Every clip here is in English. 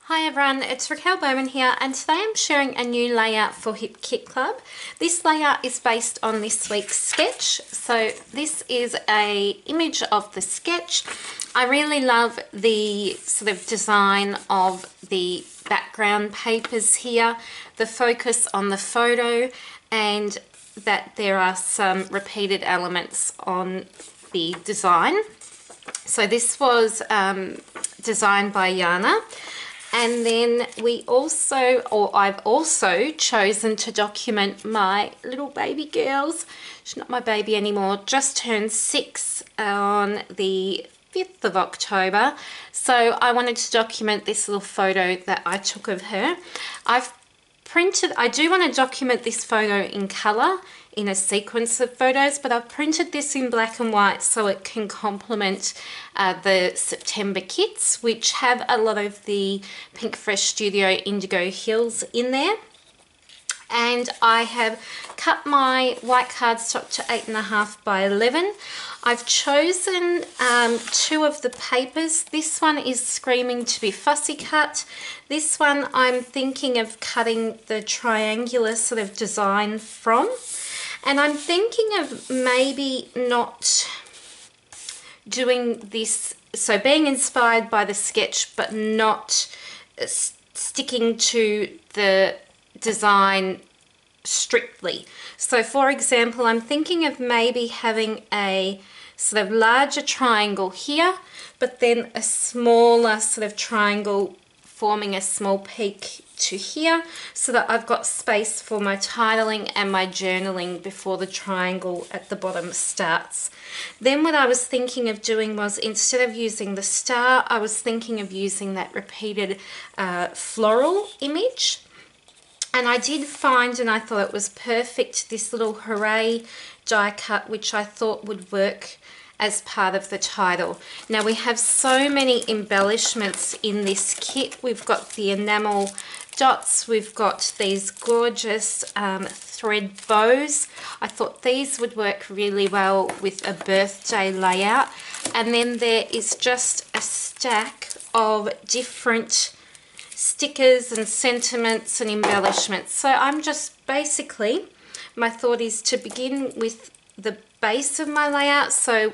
Hi everyone, it's Raquel Bowman here, and today I'm sharing a new layout for Hip Kit Club. This layout is based on this week's sketch. So this is an image of the sketch. I really love the sort of design of the background papers here, the focus on the photo, and that there are some repeated elements on the design. So this was designed by Yana. And then I've also chosen to document my little baby girls. She's not my baby anymore, just turned 6 on the 5th of October. So I wanted to document this little photo that I took of her. I do want to document this photo in colour in a sequence of photos, but I've printed this in black and white so it can complement the September kits, which have a lot of the Pink Fresh Studio Indigo Hills in there. And I have cut my white cardstock to 8.5 by 11. I've chosen 2 of the papers. This one is screaming to be fussy cut. This one I'm thinking of cutting the triangular sort of design from. And I'm thinking of maybe not doing this, so being inspired by the sketch but not sticking to the design strictly. So for example, I'm thinking of maybe having a sort of larger triangle here, but then a smaller sort of triangle forming a small peak to here, so that I've got space for my titling and my journaling before the triangle at the bottom starts. Then what I was thinking of doing was, instead of using the star, I was thinking of using that repeated floral image. And I did find, and I thought it was perfect, this little Hooray die cut, which I thought would work as part of the title. Now we have so many embellishments in this kit. We've got the enamel dots, we've got these gorgeous thread bows. I thought these would work really well with a birthday layout. And then there is just a stack of different stickers and sentiments and embellishments. So I'm just basically, my thought is to begin with the base of my layout, so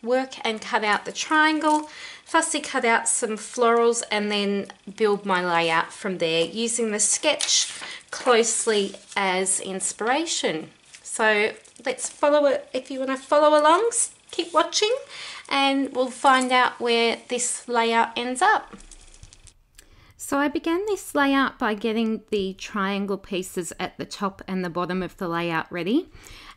work and cut out the triangle, fussy cut out some florals, and then build my layout from there using the sketch closely as inspiration. So let's follow it. If you want to follow along, keep watching and we'll find out where this layout ends up. So I began this layout by getting the triangle pieces at the top and the bottom of the layout ready.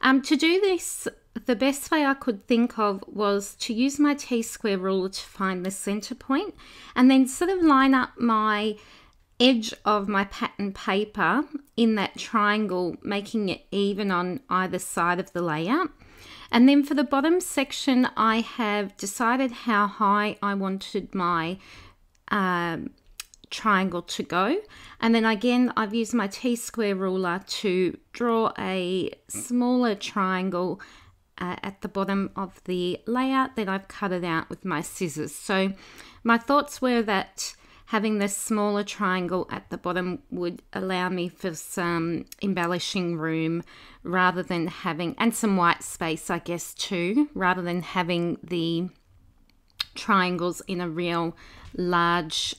To do this, the best way I could think of was to use my T-square ruler to find the center point, and then sort of line up my edge of my pattern paper in that triangle, making it even on either side of the layout. And then for the bottom section, I have decided how high I wanted my triangle to go, and then again I've used my T-square ruler to draw a smaller triangle at the bottom of the layout. Then I've cut it out with my scissors. So my thoughts were that having this smaller triangle at the bottom would allow me for some embellishing room rather than having, and some white space I guess too, rather than having the triangles in a real large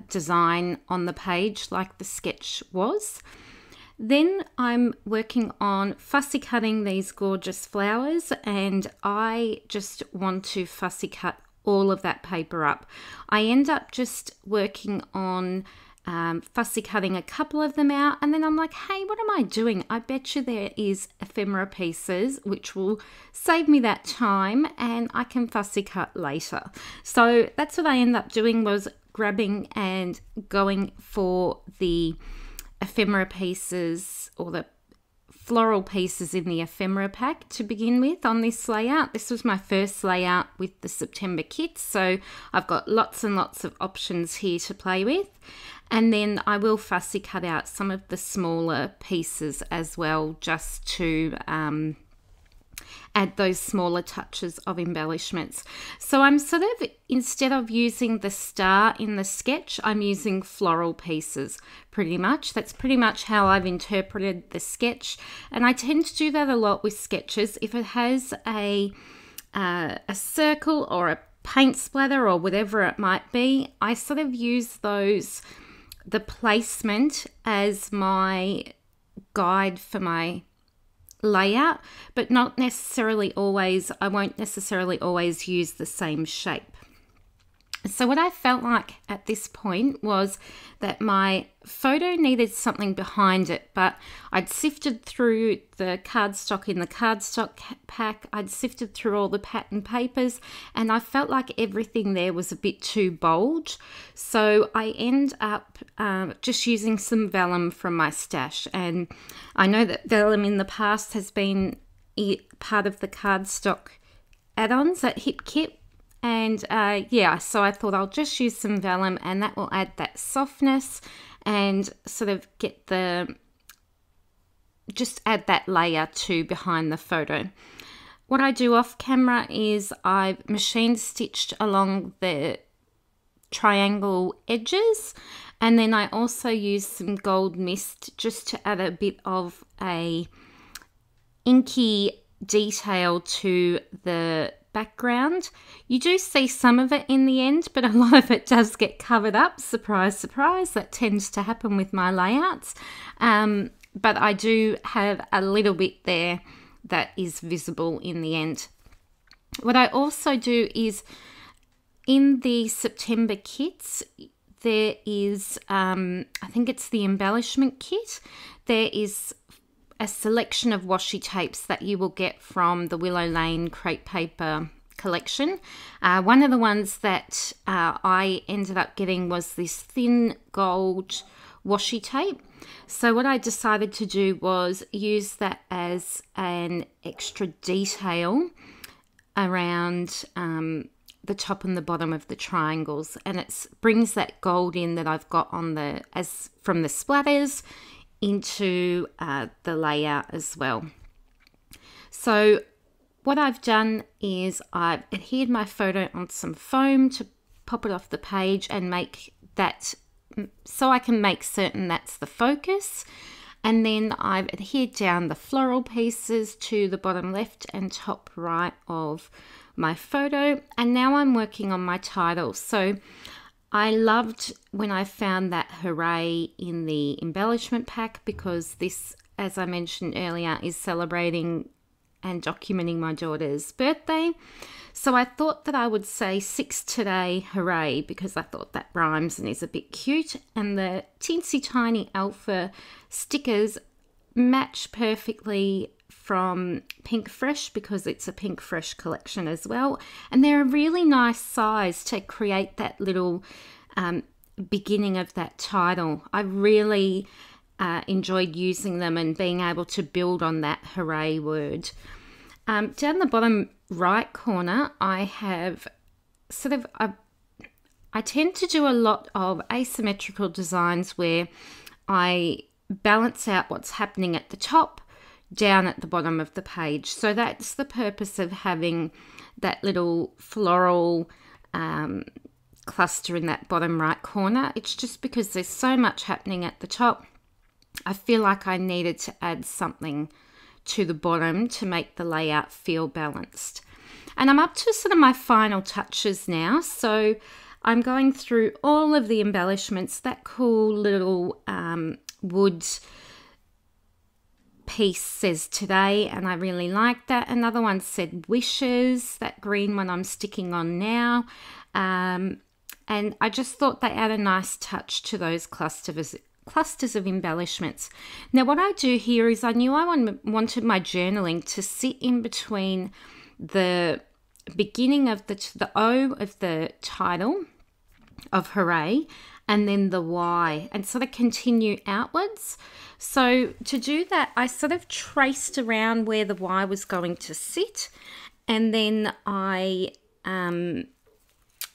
design on the page like the sketch was. Then I'm working on fussy cutting these gorgeous flowers, and I just want to fussy cut all of that paper up. I end up just working on fussy cutting a couple of them out, and then I'm like, hey, what am I doing? I bet you there is ephemera pieces which will save me that time and I can fussy cut later. So that's what I end up doing, was grabbing and going for the ephemera pieces, or the floral pieces in the ephemera pack to begin with on this layout. This was my first layout with the September kit, so I've got lots and lots of options here to play with. And then I will fussy cut out some of the smaller pieces as well, just to add those smaller touches of embellishments. So I'm sort of, instead of using the star in the sketch, I'm using floral pieces pretty much. That's pretty much how I've interpreted the sketch. And I tend to do that a lot with sketches. If it has a circle or a paint splatter or whatever it might be, I sort of use the placement as my guide for my layout, but not necessarily always, I won't necessarily always use the same shape. So what I felt like at this point was that my photo needed something behind it, but I'd sifted through the cardstock in the cardstock pack, I'd sifted through all the pattern papers, and I felt like everything there was a bit too bold. So I end up just using some vellum from my stash, and I know that vellum in the past has been part of the cardstock add-ons at HipKit. And yeah, so I thought I'll just use some vellum, and that will add that softness and sort of get just add that layer to behind the photo. What I do off camera is I've machine stitched along the triangle edges, and then I also use some gold mist just to add a bit of a inky detail to the background. You do see some of it in the end, but a lot of it does get covered up. Surprise, surprise. That tends to happen with my layouts. But I do have a little bit there that is visible in the end. What I also do is in the September kits, there is, I think it's the embellishment kit, there is a selection of washi tapes that you will get from the Willow Lane crepe paper collection. One of the ones that I ended up getting was this thin gold washi tape. So what I decided to do was use that as an extra detail around the top and the bottom of the triangles, and it brings that gold in that I've got on from the splatters into the layout as well. So what I've done is I've adhered my photo on some foam to pop it off the page and make that, so I can make certain that's the focus. And then I've adhered down the floral pieces to the bottom left and top right of my photo. And now I'm working on my title. So I loved when I found that Hooray in the embellishment pack, because this, as I mentioned earlier, is celebrating and documenting my daughter's birthday. So I thought that I would say 6 Today Hooray, because I thought that rhymes and is a bit cute. And the teensy tiny alpha stickers match perfectly from Pink Fresh, because it's a Pink Fresh collection as well. And they're a really nice size to create that little beginning of that title. I really enjoyed using them and being able to build on that hooray word. Down the bottom right corner, I have sort of, I tend to do a lot of asymmetrical designs where I balance out what's happening at the top down at the bottom of the page. So that's the purpose of having that little floral cluster in that bottom right corner. It's just because there's so much happening at the top, I feel like I needed to add something to the bottom to make the layout feel balanced. And I'm up to sort of my final touches now. So I'm going through all of the embellishments. That cool little wood piece says today, and I really like that. Another one said wishes, that green one I'm sticking on now. And I just thought they add a nice touch to those clusters of embellishments. Now what I do here is I knew I wanted my journaling to sit in between the beginning of the O of the title of Hooray and then the Y, and sort of continue outwards. So to do that, I sort of traced around where the Y was going to sit, and then I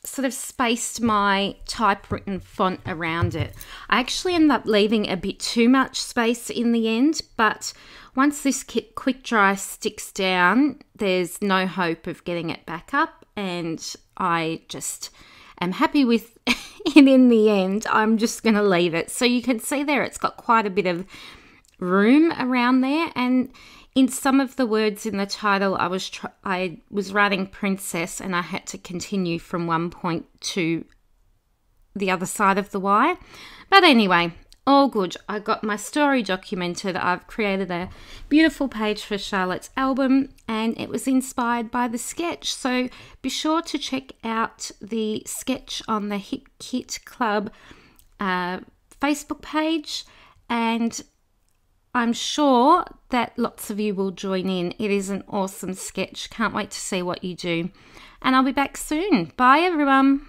sort of spaced my typewritten font around it. I actually ended up leaving a bit too much space in the end, but once this kit quick dry sticks down, there's no hope of getting it back up, and I just am happy with it in the end. I'm just going to leave it. So you can see there it's got quite a bit of room around there, and in some of the words in the title I was writing princess, and I had to continue from one point to the other side of the Y. But anyway, all good. I got my story documented. I've created a beautiful page for Charlotte's album, and it was inspired by the sketch. So be sure to check out the sketch on the Hip Kit Club Facebook page, and I'm sure that lots of you will join in. It is an awesome sketch. Can't wait to see what you do. And I'll be back soon. Bye, everyone.